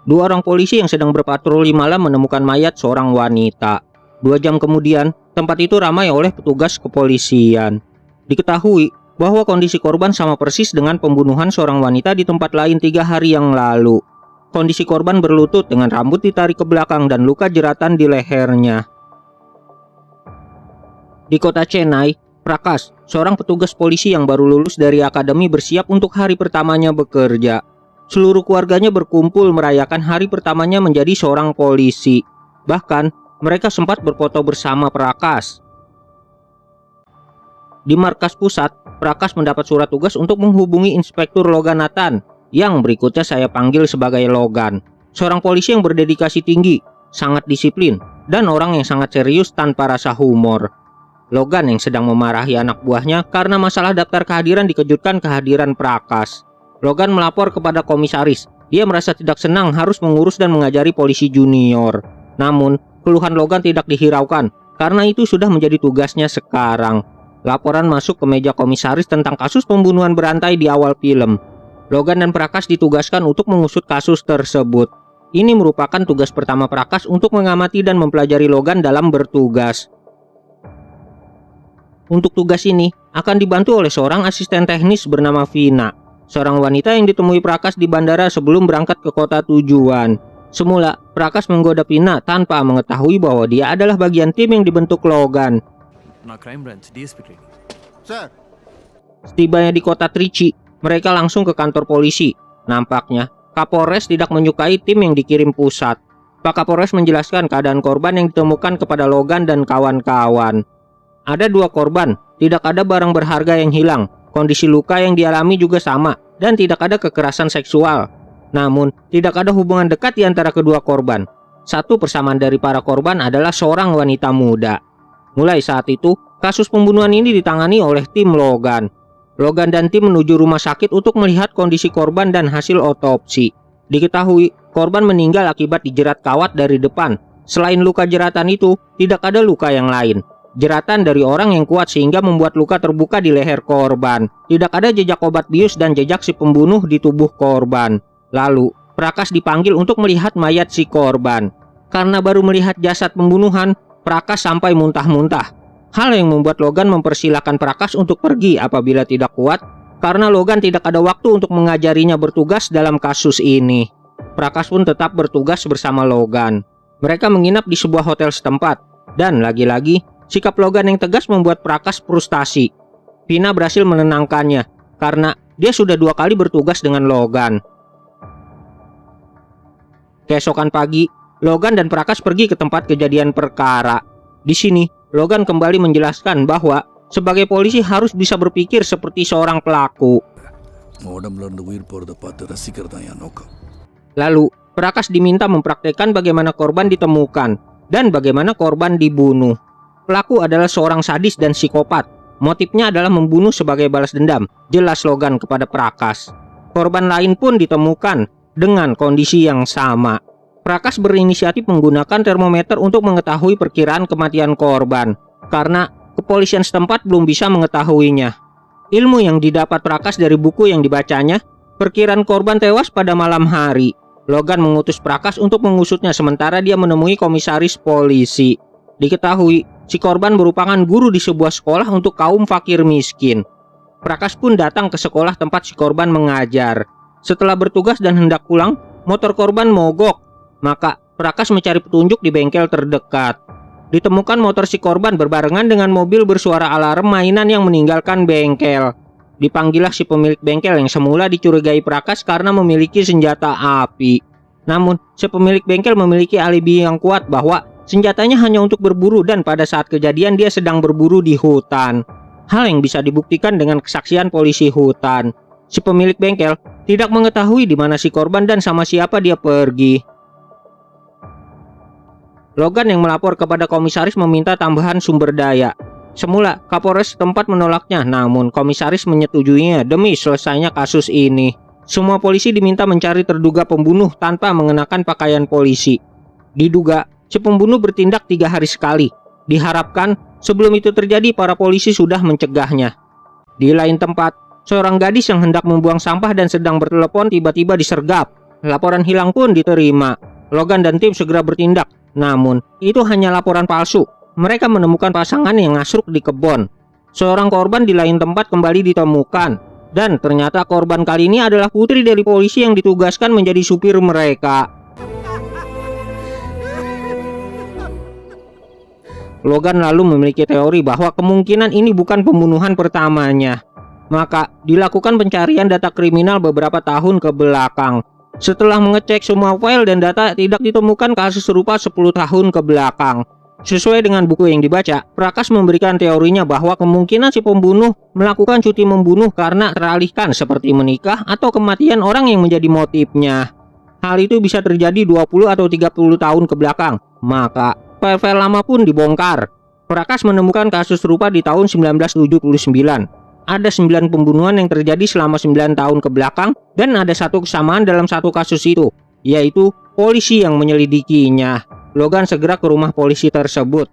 Dua orang polisi yang sedang berpatroli malam menemukan mayat seorang wanita. 2 jam kemudian, tempat itu ramai oleh petugas kepolisian. Diketahui bahwa kondisi korban sama persis dengan pembunuhan seorang wanita di tempat lain 3 hari yang lalu. Kondisi korban berlutut dengan rambut ditarik ke belakang dan luka jeratan di lehernya. Di kota Chennai, Prakash, seorang petugas polisi yang baru lulus dari akademi, bersiap untuk hari pertamanya bekerja. Seluruh keluarganya berkumpul merayakan hari pertamanya menjadi seorang polisi. Bahkan, mereka sempat berfoto bersama Prakash. Di markas pusat, Prakash mendapat surat tugas untuk menghubungi Inspektur Logan Nathan, yang berikutnya saya panggil sebagai Logan. Seorang polisi yang berdedikasi tinggi, sangat disiplin, dan orang yang sangat serius tanpa rasa humor. Logan yang sedang memarahi anak buahnya karena masalah daftar kehadiran dikejutkan kehadiran Prakash. Logan melapor kepada komisaris. Dia merasa tidak senang harus mengurus dan mengajari polisi junior. Namun, keluhan Logan tidak dihiraukan karena itu sudah menjadi tugasnya sekarang. Laporan masuk ke meja komisaris tentang kasus pembunuhan berantai di awal film. Logan dan Prakash ditugaskan untuk mengusut kasus tersebut. Ini merupakan tugas pertama Prakash untuk mengamati dan mempelajari Logan dalam bertugas. Untuk tugas ini akan dibantu oleh seorang asisten teknis bernama Vina, seorang wanita yang ditemui Prakash di bandara sebelum berangkat ke kota tujuan. Semula, Prakash menggoda Vina tanpa mengetahui bahwa dia adalah bagian tim yang dibentuk Logan. Setibanya di kota Trichy, mereka langsung ke kantor polisi. Nampaknya, Kapolres tidak menyukai tim yang dikirim pusat. Pak Kapolres menjelaskan keadaan korban yang ditemukan kepada Logan dan kawan-kawan. Ada 2 korban, tidak ada barang berharga yang hilang. Kondisi luka yang dialami juga sama, dan tidak ada kekerasan seksual. Namun, tidak ada hubungan dekat di antara kedua korban. Satu persamaan dari para korban adalah seorang wanita muda. Mulai saat itu, kasus pembunuhan ini ditangani oleh tim Logan. Logan dan tim menuju rumah sakit untuk melihat kondisi korban dan hasil otopsi. Diketahui, korban meninggal akibat dijerat kawat dari depan. Selain luka jeratan itu, tidak ada luka yang lain. Jeratan dari orang yang kuat sehingga membuat luka terbuka di leher korban. Tidak ada jejak obat bius dan jejak si pembunuh di tubuh korban. Lalu, Prakash dipanggil untuk melihat mayat si korban. Karena baru melihat jasad pembunuhan, Prakash sampai muntah-muntah. Hal yang membuat Logan mempersilahkan Prakash untuk pergi apabila tidak kuat, karena Logan tidak ada waktu untuk mengajarinya bertugas dalam kasus ini. Prakash pun tetap bertugas bersama Logan. Mereka menginap di sebuah hotel setempat, dan lagi-lagi, sikap Logan yang tegas membuat Prakash frustasi. Vina berhasil menenangkannya, karena dia sudah 2 kali bertugas dengan Logan. Keesokan pagi, Logan dan Prakash pergi ke tempat kejadian perkara. Di sini, Logan kembali menjelaskan bahwa sebagai polisi harus bisa berpikir seperti seorang pelaku. Lalu, Prakash diminta mempraktekkan bagaimana korban ditemukan dan bagaimana korban dibunuh. Pelaku adalah seorang sadis dan psikopat. Motifnya adalah membunuh sebagai balas dendam, jelas Logan kepada Prakash. Korban lain pun ditemukan dengan kondisi yang sama. Prakash berinisiatif menggunakan termometer untuk mengetahui perkiraan kematian korban, karena kepolisian setempat belum bisa mengetahuinya. Ilmu yang didapat Prakash dari buku yang dibacanya, perkiraan korban tewas pada malam hari. Logan mengutus Prakash untuk mengusutnya sementara dia menemui komisaris polisi. Diketahui, si korban merupakan guru di sebuah sekolah untuk kaum fakir miskin. Prakash pun datang ke sekolah tempat si korban mengajar. Setelah bertugas dan hendak pulang, motor korban mogok. Maka Prakash mencari petunjuk di bengkel terdekat. Ditemukan motor si korban berbarengan dengan mobil bersuara alarm mainan yang meninggalkan bengkel. Dipanggillah si pemilik bengkel yang semula dicurigai Prakash karena memiliki senjata api. Namun, si pemilik bengkel memiliki alibi yang kuat bahwa senjatanya hanya untuk berburu dan pada saat kejadian dia sedang berburu di hutan. Hal yang bisa dibuktikan dengan kesaksian polisi hutan. Si pemilik bengkel tidak mengetahui di mana si korban dan sama siapa dia pergi. Logan yang melapor kepada komisaris meminta tambahan sumber daya. Semula, Kapolres setempat menolaknya, namun komisaris menyetujuinya demi selesainya kasus ini. Semua polisi diminta mencari terduga pembunuh tanpa mengenakan pakaian polisi. Diduga, si pembunuh bertindak 3 hari sekali. Diharapkan, sebelum itu terjadi para polisi sudah mencegahnya. Di lain tempat, seorang gadis yang hendak membuang sampah dan sedang bertelepon tiba-tiba disergap. Laporan hilang pun diterima. Logan dan tim segera bertindak. Namun, itu hanya laporan palsu. Mereka menemukan pasangan yang ngasruk di kebun. Seorang korban di lain tempat kembali ditemukan. Dan ternyata korban kali ini adalah putri dari polisi yang ditugaskan menjadi supir mereka. Logan lalu memiliki teori bahwa kemungkinan ini bukan pembunuhan pertamanya. Maka dilakukan pencarian data kriminal beberapa tahun ke belakang. Setelah mengecek semua file dan data, tidak ditemukan kasus serupa 10 tahun ke belakang. Sesuai dengan buku yang dibaca, Prakas memberikan teorinya bahwa kemungkinan si pembunuh melakukan cuti membunuh karena teralihkan seperti menikah atau kematian orang yang menjadi motifnya. Hal itu bisa terjadi 20 atau 30 tahun ke belakang. Maka file-file lama pun dibongkar. Prakas menemukan kasus serupa di tahun 1979. Ada 9 pembunuhan yang terjadi selama 9 tahun ke belakang dan ada satu kesamaan dalam satu kasus itu, yaitu polisi yang menyelidikinya. Logan segera ke rumah polisi tersebut.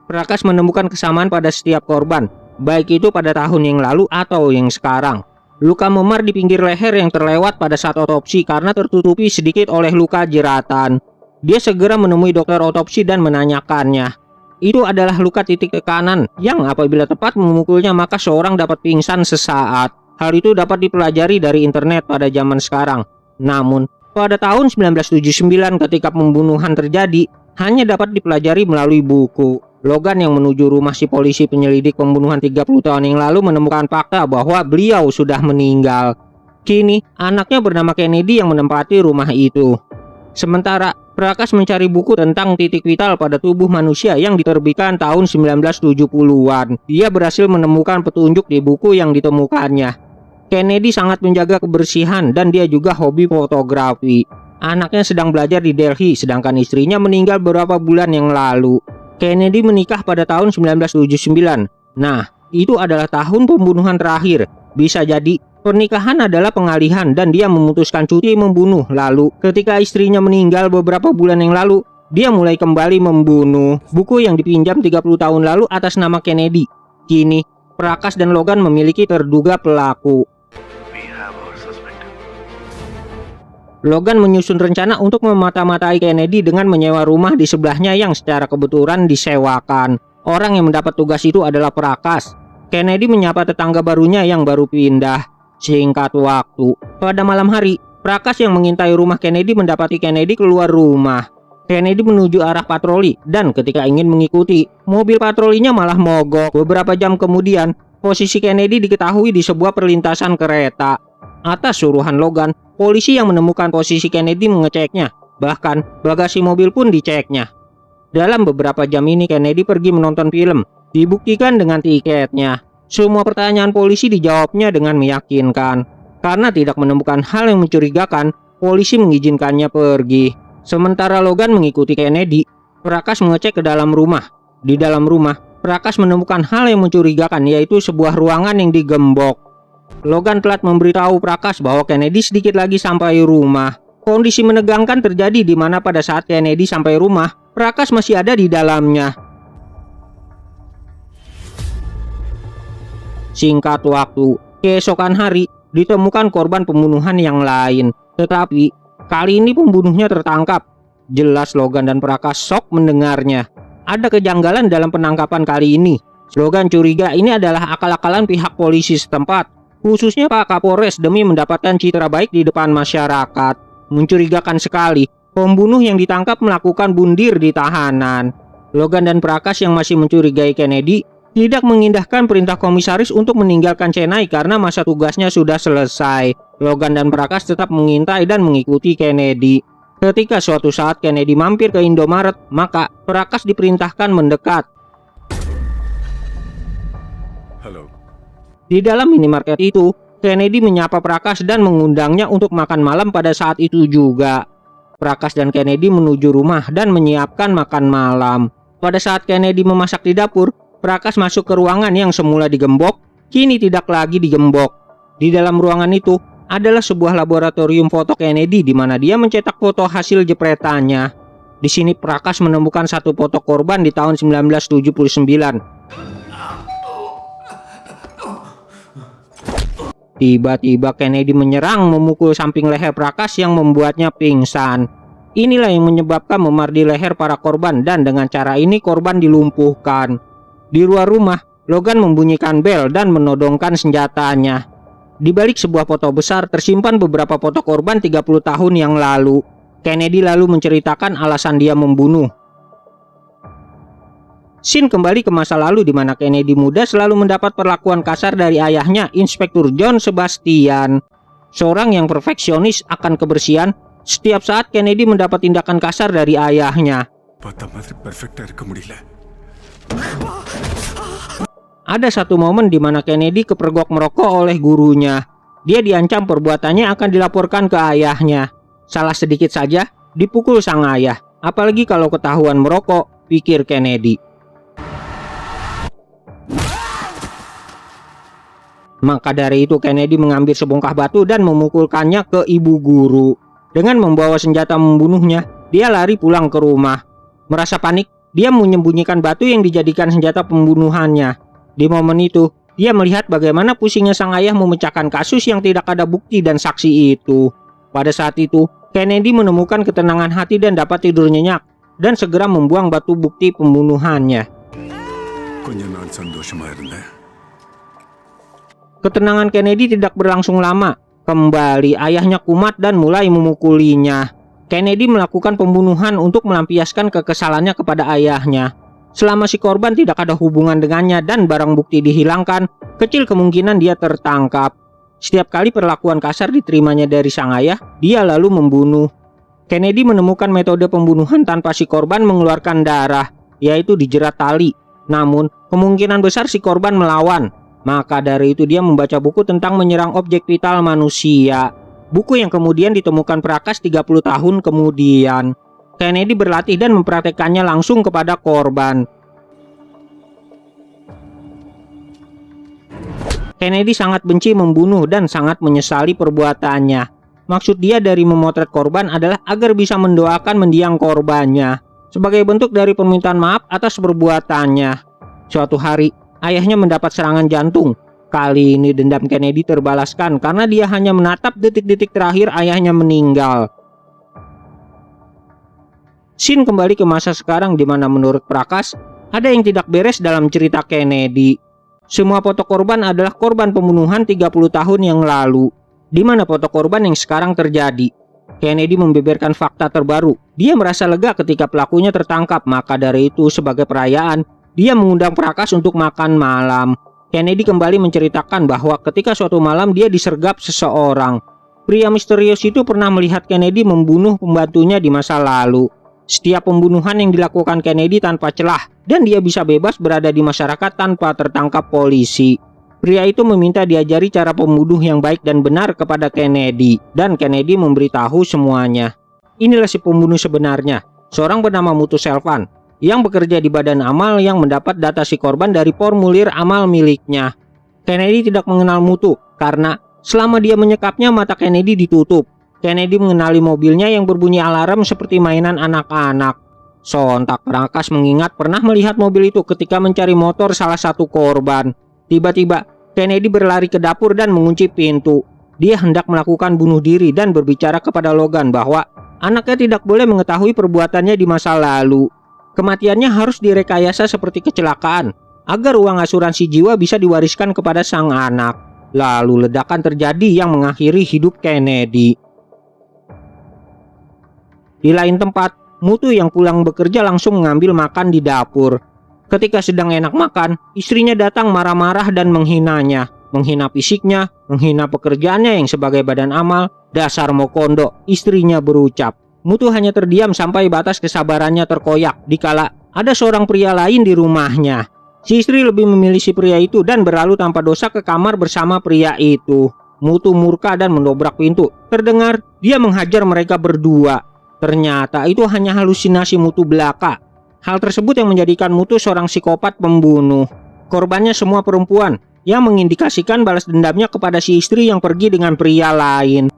Prakas menemukan kesamaan pada setiap korban, baik itu pada tahun yang lalu atau yang sekarang. Luka memar di pinggir leher yang terlewat pada saat otopsi karena tertutupi sedikit oleh luka jeratan. Dia segera menemui dokter otopsi dan menanyakannya. Itu adalah luka titik ke kanan yang apabila tepat memukulnya maka seorang dapat pingsan sesaat. Hal itu dapat dipelajari dari internet pada zaman sekarang. Namun, pada tahun 1979 ketika pembunuhan terjadi, hanya dapat dipelajari melalui buku. Logan yang menuju rumah si polisi penyelidik pembunuhan 30 tahun yang lalu menemukan fakta bahwa beliau sudah meninggal. Kini, anaknya bernama Kennedy yang menempati rumah itu. Sementara, Prakas mencari buku tentang titik vital pada tubuh manusia yang diterbitkan tahun 1970-an. Dia berhasil menemukan petunjuk di buku yang ditemukannya. Kennedy sangat menjaga kebersihan dan dia juga hobi fotografi. Anaknya sedang belajar di Delhi, sedangkan istrinya meninggal beberapa bulan yang lalu. Kennedy menikah pada tahun 1979. Nah, itu adalah tahun pembunuhan terakhir. Bisa jadi pernikahan adalah pengalihan dan dia memutuskan cuti membunuh. Lalu ketika istrinya meninggal beberapa bulan yang lalu, dia mulai kembali membunuh. Buku yang dipinjam 30 tahun lalu atas nama Kennedy. Kini Prakas dan Logan memiliki terduga pelaku. Logan menyusun rencana untuk memata-matai Kennedy dengan menyewa rumah di sebelahnya yang secara kebetulan disewakan. Orang yang mendapat tugas itu adalah Prakas. Kennedy menyapa tetangga barunya yang baru pindah. Singkat waktu, pada malam hari, Prakas yang mengintai rumah Kennedy mendapati Kennedy keluar rumah. Kennedy menuju arah patroli dan ketika ingin mengikuti, mobil patrolinya malah mogok. Beberapa jam kemudian, posisi Kennedy diketahui di sebuah perlintasan kereta. Atas suruhan Logan, polisi yang menemukan posisi Kennedy mengeceknya. Bahkan, bagasi mobil pun diceknya. Dalam beberapa jam ini Kennedy pergi menonton film, dibuktikan dengan tiketnya. Semua pertanyaan polisi dijawabnya dengan meyakinkan. Karena tidak menemukan hal yang mencurigakan, polisi mengizinkannya pergi. Sementara Logan mengikuti Kennedy, Prakas mengecek ke dalam rumah. Di dalam rumah, Prakas menemukan hal yang mencurigakan, yaitu sebuah ruangan yang digembok. Logan telah memberitahu Prakas bahwa Kennedy sedikit lagi sampai rumah. Kondisi menegangkan terjadi di mana pada saat Kennedy sampai rumah, Prakas masih ada di dalamnya. Singkat waktu, keesokan hari ditemukan korban pembunuhan yang lain. Tetapi kali ini pembunuhnya tertangkap. Jelas Logan dan Prakas shock mendengarnya. Ada kejanggalan dalam penangkapan kali ini. Logan curiga ini adalah akal-akalan pihak polisi setempat, khususnya Pak Kapolres demi mendapatkan citra baik di depan masyarakat. Mencurigakan sekali, pembunuh yang ditangkap melakukan bundir di tahanan. Logan dan Prakas yang masih mencurigai Kennedy tidak mengindahkan perintah komisaris untuk meninggalkan Chennai karena masa tugasnya sudah selesai. Logan dan Prakas tetap mengintai dan mengikuti Kennedy. Ketika suatu saat Kennedy mampir ke Indomaret, maka Prakas diperintahkan mendekat. Halo. Di dalam minimarket itu, Kennedy menyapa Prakas dan mengundangnya untuk makan malam pada saat itu juga. Prakas dan Kennedy menuju rumah dan menyiapkan makan malam. Pada saat Kennedy memasak di dapur, Prakas masuk ke ruangan yang semula digembok, kini tidak lagi digembok. Di dalam ruangan itu adalah sebuah laboratorium foto Kennedy di mana dia mencetak foto hasil jepretannya. Di sini Prakas menemukan satu foto korban di tahun 1979. Tiba-tiba Kennedy menyerang memukul samping leher Prakas yang membuatnya pingsan. Inilah yang menyebabkan memar di leher para korban dan dengan cara ini korban dilumpuhkan. Di luar rumah, Logan membunyikan bel dan menodongkan senjatanya. Di balik sebuah foto besar tersimpan beberapa foto korban 30 tahun yang lalu. Kennedy lalu menceritakan alasan dia membunuh. Scene kembali ke masa lalu di mana Kennedy muda selalu mendapat perlakuan kasar dari ayahnya, Inspektur John Sebastian. Seorang yang perfeksionis akan kebersihan, setiap saat Kennedy mendapat tindakan kasar dari ayahnya. Ada satu momen di mana Kennedy kepergok merokok oleh gurunya. Dia diancam perbuatannya akan dilaporkan ke ayahnya. Salah sedikit saja, dipukul sang ayah. Apalagi kalau ketahuan merokok, pikir Kennedy. Maka dari itu Kennedy mengambil sebongkah batu dan memukulkannya ke ibu guru. Dengan membawa senjata membunuhnya, dia lari pulang ke rumah. Merasa panik, dia menyembunyikan batu yang dijadikan senjata pembunuhannya. Di momen itu, dia melihat bagaimana pusingnya sang ayah memecahkan kasus yang tidak ada bukti dan saksi itu. Pada saat itu, Kennedy menemukan ketenangan hati dan dapat tidur nyenyak, dan segera membuang batu bukti pembunuhannya. Ketenangan Kennedy tidak berlangsung lama. Kembali ayahnya kumat dan mulai memukulinya. Kennedy melakukan pembunuhan untuk melampiaskan kekesalannya kepada ayahnya. Selama si korban tidak ada hubungan dengannya dan barang bukti dihilangkan, kecil kemungkinan dia tertangkap. Setiap kali perlakuan kasar diterimanya dari sang ayah, dia lalu membunuh. Kennedy menemukan metode pembunuhan tanpa si korban mengeluarkan darah, yaitu dijerat tali. Namun, kemungkinan besar si korban melawan. Maka dari itu dia membaca buku tentang menyerang objek vital manusia. Buku yang kemudian ditemukan Prakas 30 tahun kemudian. Kennedy berlatih dan mempraktekannya langsung kepada korban. Kennedy sangat benci membunuh dan sangat menyesali perbuatannya. Maksud dia dari memotret korban adalah agar bisa mendoakan mendiang korbannya, sebagai bentuk dari permintaan maaf atas perbuatannya. Suatu hari, ayahnya mendapat serangan jantung. Kali ini dendam Kennedy terbalaskan karena dia hanya menatap detik-detik terakhir ayahnya meninggal. Scene kembali ke masa sekarang di mana menurut Prakas, ada yang tidak beres dalam cerita Kennedy. Semua foto korban adalah korban pembunuhan 30 tahun yang lalu. Di mana foto korban yang sekarang terjadi? Kennedy membeberkan fakta terbaru. Dia merasa lega ketika pelakunya tertangkap, maka dari itu sebagai perayaan, dia mengundang Prakas untuk makan malam. Kennedy kembali menceritakan bahwa ketika suatu malam dia disergap seseorang. Pria misterius itu pernah melihat Kennedy membunuh pembantunya di masa lalu. Setiap pembunuhan yang dilakukan Kennedy tanpa celah dan dia bisa bebas berada di masyarakat tanpa tertangkap polisi. Pria itu meminta diajari cara pembunuh yang baik dan benar kepada Kennedy, dan Kennedy memberitahu semuanya. Inilah si pembunuh sebenarnya, seorang bernama Mutu Selvan, yang bekerja di badan amal yang mendapat data si korban dari formulir amal miliknya. Kennedy tidak mengenal Mutu karena selama dia menyekapnya mata Kennedy ditutup. Kennedy mengenali mobilnya yang berbunyi alarm seperti mainan anak-anak. Sontak Prakas mengingat pernah melihat mobil itu ketika mencari motor salah satu korban. Tiba-tiba Kennedy berlari ke dapur dan mengunci pintu. Dia hendak melakukan bunuh diri dan berbicara kepada Logan bahwa anaknya tidak boleh mengetahui perbuatannya di masa lalu. Kematiannya harus direkayasa seperti kecelakaan agar uang asuransi jiwa bisa diwariskan kepada sang anak. Lalu ledakan terjadi yang mengakhiri hidup Kennedy. Di lain tempat, Mutu yang pulang bekerja langsung mengambil makan di dapur. Ketika sedang enak makan, istrinya datang marah-marah dan menghinanya. Menghina fisiknya, menghina pekerjaannya yang sebagai badan amal. Dasar Mokondo, istrinya berucap. Mutu hanya terdiam sampai batas kesabarannya terkoyak dikala ada seorang pria lain di rumahnya. Si istri lebih memilih si pria itu dan berlalu tanpa dosa ke kamar bersama pria itu. Mutu murka dan mendobrak pintu. Terdengar dia menghajar mereka berdua. Ternyata itu hanya halusinasi Mutu belaka. Hal tersebut yang menjadikan Mutu seorang psikopat pembunuh. Korbannya semua perempuan, yang mengindikasikan balas dendamnya kepada si istri yang pergi dengan pria lain.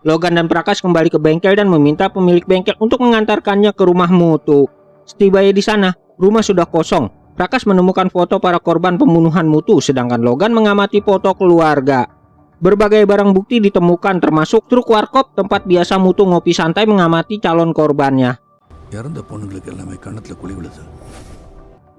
Logan dan Prakas kembali ke bengkel dan meminta pemilik bengkel untuk mengantarkannya ke rumah Mutu. Setibanya di sana, rumah sudah kosong. Prakas menemukan foto para korban pembunuhan Mutu, sedangkan Logan mengamati foto keluarga. Berbagai barang bukti ditemukan termasuk truk warkop tempat biasa Mutu ngopi santai mengamati calon korbannya.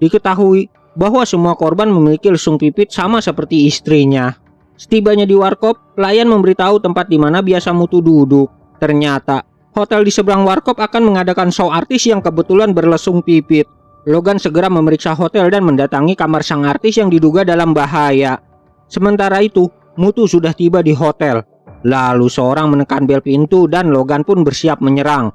Diketahui bahwa semua korban memiliki lesung pipit sama seperti istrinya. Setibanya di warkop, pelayan memberitahu tempat di mana biasa Mutu duduk. Ternyata, hotel di seberang warkop akan mengadakan show artis yang kebetulan berlesung pipit. Logan segera memeriksa hotel dan mendatangi kamar sang artis yang diduga dalam bahaya. Sementara itu, Mutu sudah tiba di hotel. Lalu seorang menekan bel pintu dan Logan pun bersiap menyerang.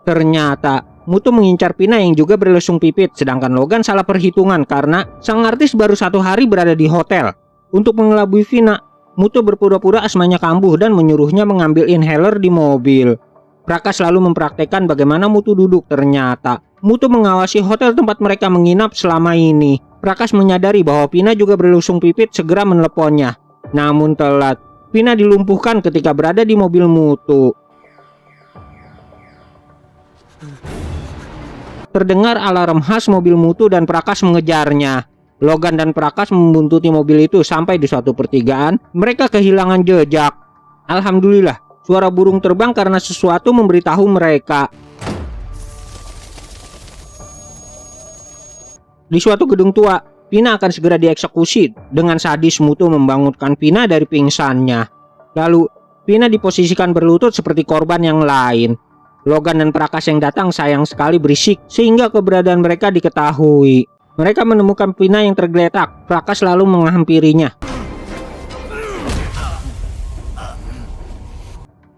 Ternyata, Mutu mengincar Pina yang juga berlesung pipit, sedangkan Logan salah perhitungan karena sang artis baru 1 hari berada di hotel. Untuk mengelabui Pina, Mutu berpura-pura asmanya kambuh dan menyuruhnya mengambil inhaler di mobil. Prakas selalu mempraktekkan bagaimana Mutu duduk. Ternyata, Mutu mengawasi hotel tempat mereka menginap selama ini. Prakas menyadari bahwa Pina juga berlesung pipit, segera meneleponnya. Namun telat, Pina dilumpuhkan ketika berada di mobil Mutu. Terdengar alarm khas mobil Mutu dan Prakas mengejarnya. Logan dan Prakas membuntuti mobil itu sampai di suatu pertigaan, mereka kehilangan jejak. Alhamdulillah, suara burung terbang karena sesuatu memberitahu mereka. Di suatu gedung tua, Pina akan segera dieksekusi. Dengan sadis Mutu membangunkan Pina dari pingsannya. Lalu, Pina diposisikan berlutut seperti korban yang lain. Logan dan Prakas yang datang sayang sekali berisik sehingga keberadaan mereka diketahui. Mereka menemukan Pina yang tergeletak. Prakas lalu menghampirinya.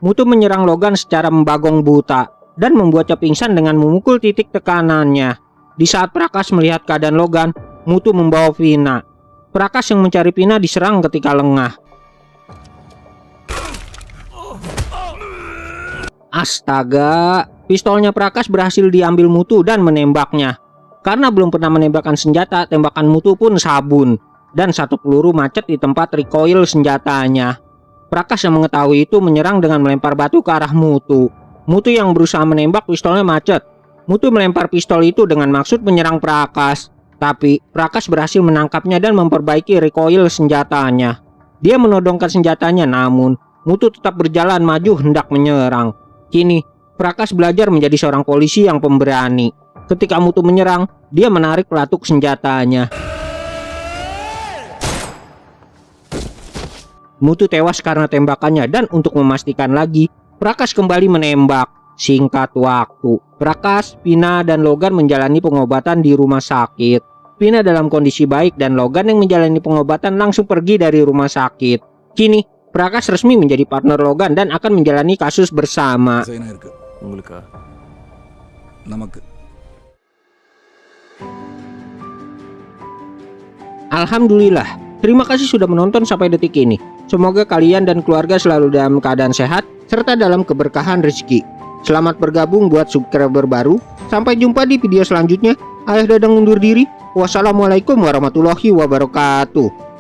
Mutu menyerang Logan secara membagong buta dan membuatnya pingsan dengan memukul titik tekanannya. Di saat Prakas melihat keadaan Logan, Mutu membawa Pina. Prakas yang mencari Pina diserang ketika lengah. Astaga, pistolnya Prakas berhasil diambil Mutu dan menembaknya. Karena belum pernah menembakkan senjata, tembakan Mutu pun sabun. Dan 1 peluru macet di tempat recoil senjatanya. Prakas yang mengetahui itu menyerang dengan melempar batu ke arah Mutu. Mutu yang berusaha menembak, pistolnya macet. Mutu melempar pistol itu dengan maksud menyerang Prakas. Tapi Prakas berhasil menangkapnya dan memperbaiki recoil senjatanya. Dia menodongkan senjatanya, namun Mutu tetap berjalan maju hendak menyerang. Kini Prakas belajar menjadi seorang polisi yang pemberani. Ketika Mutu menyerang, dia menarik pelatuk senjatanya. Mutu tewas karena tembakannya dan untuk memastikan lagi, Prakas kembali menembak. Singkat waktu, Prakas, Pina, dan Logan menjalani pengobatan di rumah sakit. Pina dalam kondisi baik dan Logan yang menjalani pengobatan langsung pergi dari rumah sakit. Kini, Prakas resmi menjadi partner Logan dan akan menjalani kasus bersama. Alhamdulillah, terima kasih sudah menonton sampai detik ini. Semoga kalian dan keluarga selalu dalam keadaan sehat serta dalam keberkahan rezeki. Selamat bergabung buat subscriber baru. Sampai jumpa di video selanjutnya. Ayah Dadang undur diri. Wassalamualaikum warahmatullahi wabarakatuh.